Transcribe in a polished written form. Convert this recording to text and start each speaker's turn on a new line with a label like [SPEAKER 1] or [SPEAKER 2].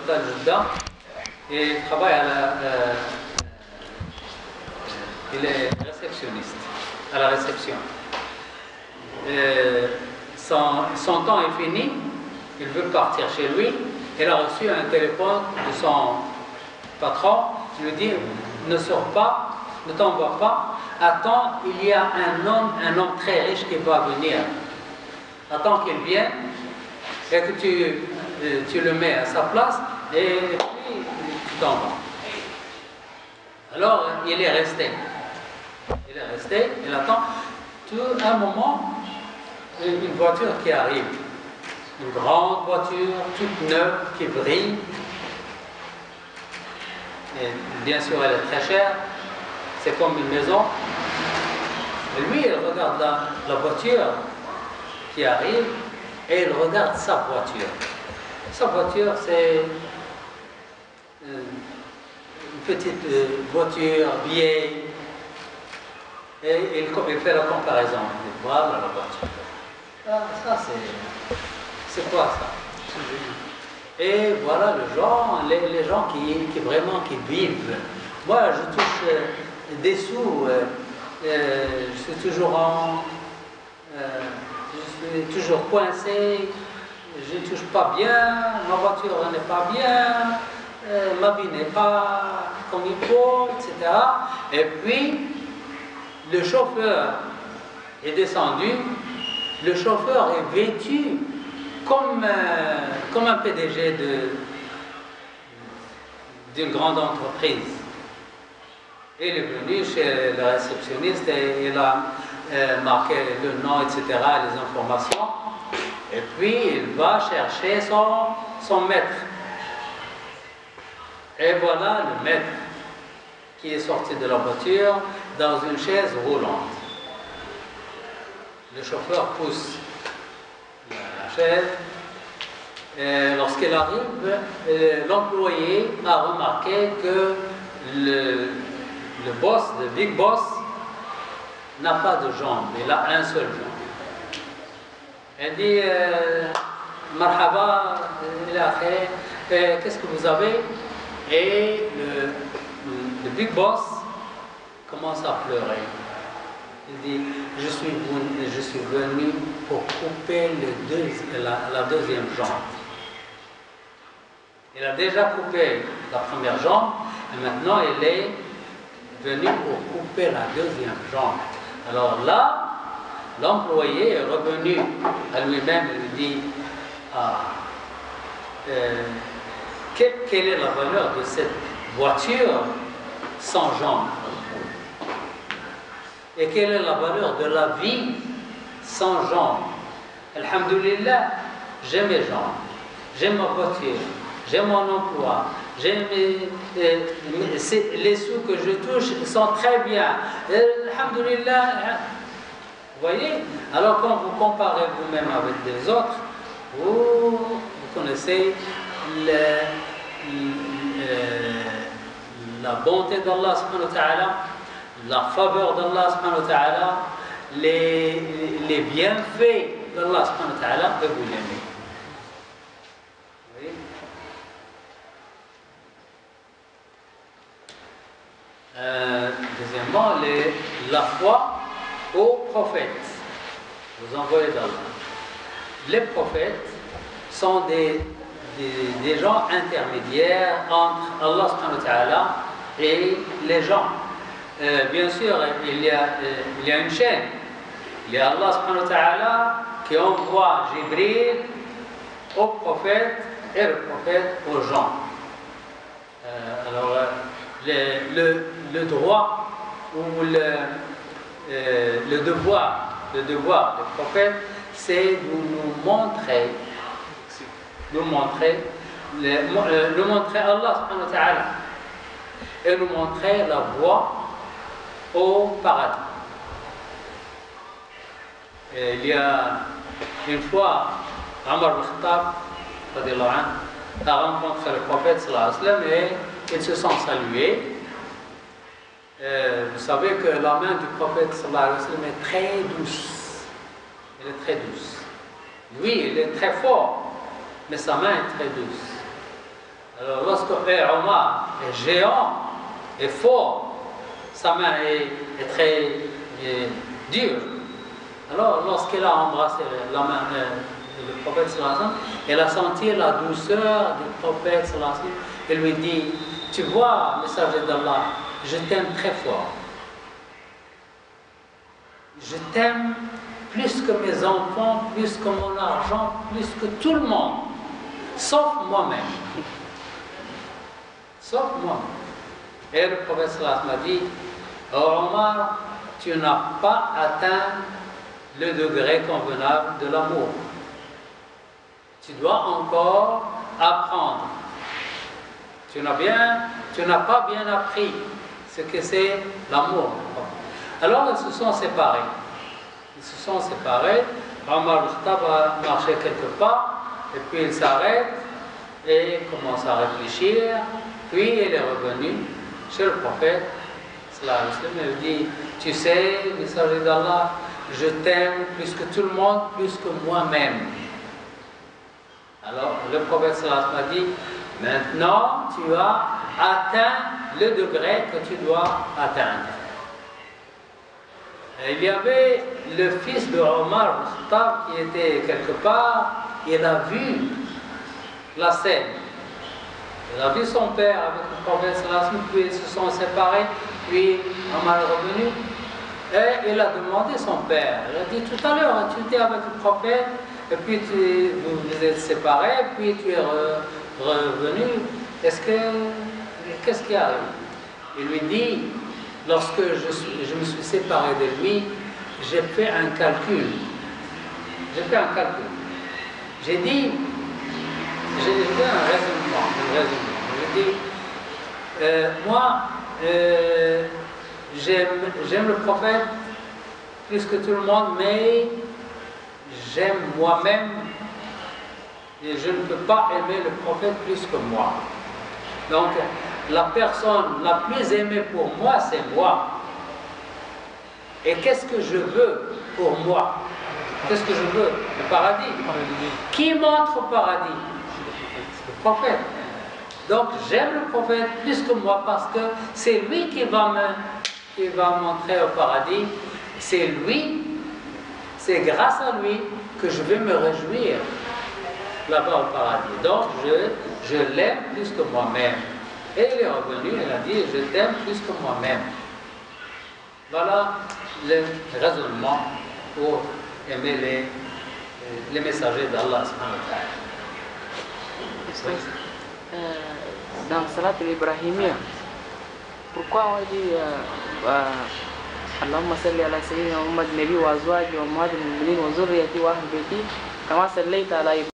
[SPEAKER 1] l'hôpital Jeddah et il travaille il est réceptionniste, à la réception. Son temps est fini, il veut partir chez lui. Il a reçu un téléphone de son patron, il lui dit ne sors pas, ne t'en vas pas, attends, il y a un homme très riche qui va venir. Attends qu'il vienne et que tu le mets à sa place et puis tu t'en vas. Alors il est resté. Il attend. Tout un moment, une voiture qui arrive. Une grande voiture, toute neuve, qui brille. Et bien sûr, elle est très chère. C'est comme une maison. Et lui, il regarde la voiture qui arrive et il regarde sa voiture. Sa voiture, c'est une petite voiture vieille. Et il fait la comparaison. Voilà la voiture. Ça, c'est quoi ça? Et voilà les gens qui vraiment qui vivent. Moi, je touche des sous. Je suis toujours coincé. Je ne touche pas bien. Ma voiture n'est pas bien. Ma vie n'est pas comme il faut, etc. Et puis le chauffeur est descendu, le chauffeur est vêtu comme un PDG d'une grande entreprise. Il est venu chez le réceptionniste et il a marqué le nom, etc., les informations, et puis il va chercher son maître. Et voilà le maître qui est sorti de la voiture dans une chaise roulante. Le chauffeur pousse la chaise. Et lorsqu'il arrive, l'employé a remarqué que le boss, le big boss, n'a pas de jambes, il a un seul jambe. Elle dit Marhaba, qu'est-ce que vous avez? Et le big boss commence à pleurer. Il dit je suis venu pour couper la deuxième jambe. Il a déjà coupé la première jambe et maintenant il est venu pour couper la deuxième jambe. Alors là, l'employé est revenu à lui-même et lui dit quelle est la valeur de cette voiture sans jambes? Et quelle est la valeur de la vie sans jambes? Alhamdulillah, j'ai mes jambes, j'ai ma voiture, j'ai mon emploi, j'ai les sous que je touche sont très bien. Alhamdulillah. Vous voyez? Alors quand vous comparez vous-même avec les autres, vous connaissez la bonté d'Allah subhanahu wa ta'ala, la faveur d'Allah subhanahu wa ta'ala, les bienfaits d'Allah subhanahu wa ta'ala, et vous l'aimez. Oui. Deuxièmement, la foi aux prophètes, aux envoyés d'Allah. Les prophètes sont des gens intermédiaires entre Allah subhanahu wa ta'ala et les gens. Bien sûr, il y a une chaîne. Il y a Allah subhanahu wa ta'ala qui envoie Jibril au prophète et le prophète aux gens. Alors, le droit ou le devoir du prophète, c'est de nous montrer Allah subhanahu wa ta'ala et nous montrer la voie au paradis. Et il y a une fois, Omar al-Khattab a rencontré le prophète sallallahu alayhi wa sallam et ils se sont salués. Vous savez que la main du prophète sallallahu alayhi wa sallam est très douce. Elle est très douce. Lui, il est très fort, mais sa main est très douce. Omar est géant, est fort, sa main est très dure. Alors, lorsqu'elle a embrassé la main du prophète sallallahu alayhi wa sallam, elle a senti la douceur du prophète sallallahu alayhi wa sallam. Elle lui dit, tu vois, messager d'Allah, je t'aime très fort. Je t'aime plus que mes enfants, plus que mon argent, plus que tout le monde, sauf moi-même. Sauf moi. Et le prophète sallallahu alayhi wa sallam a dit, oh Omar, tu n'as pas atteint le degré convenable de l'amour. Tu dois encore apprendre. Tu n'as pas bien appris ce que c'est l'amour. Alors ils se sont séparés. Omar al-Khattab a marché quelques pas, et puis il s'arrête et commence à réfléchir. Puis il est revenu chez le prophète. Il dit, tu sais, messager d'Allah, je t'aime plus que tout le monde, plus que moi-même. Alors le prophète sallallahu alayhi wa sallam a dit, maintenant tu as atteint le degré que tu dois atteindre. Et il y avait le fils de Omar al-Khattab qui était quelque part, il a vu la scène. Il a vu son père avec le prophète sallallahu alayhi wa sallam, puis ils se sont séparés, puis Omar est revenu. Et il a demandé son père, il a dit tout à l'heure, tu étais avec le prophète, et puis vous vous êtes séparés, puis tu es revenu, qu'est-ce qui arrive? Il lui dit, lorsque je me suis séparé de lui, j'ai fait un calcul. J'ai dit, j'ai fait un raisonnement. J'ai dit, moi, j'aime le prophète plus que tout le monde, mais j'aime moi-même et je ne peux pas aimer le prophète plus que moi. Donc, la personne la plus aimée pour moi, c'est moi. Et qu'est-ce que je veux pour moi? Qu'est-ce que je veux? Le paradis. Qui montre au paradis? Le prophète. Donc, j'aime le prophète plus que moi parce que c'est lui qui va montrer au paradis. C'est lui, c'est grâce à lui que je vais me réjouir là-bas au paradis. Donc, je l'aime plus que moi-même. Et il est revenu, il a dit, je t'aime plus que moi-même. Voilà le raisonnement pour aimer les messagers d'Allah.
[SPEAKER 2] Dans Salat al-Ibrahimiyya, pourquoi on dit Allahumma salli ala sayyidina Muhammad nabi wa azwaji wa muhammadin mu'minin wa zurriyati wa ahli baiti kama sallaita ala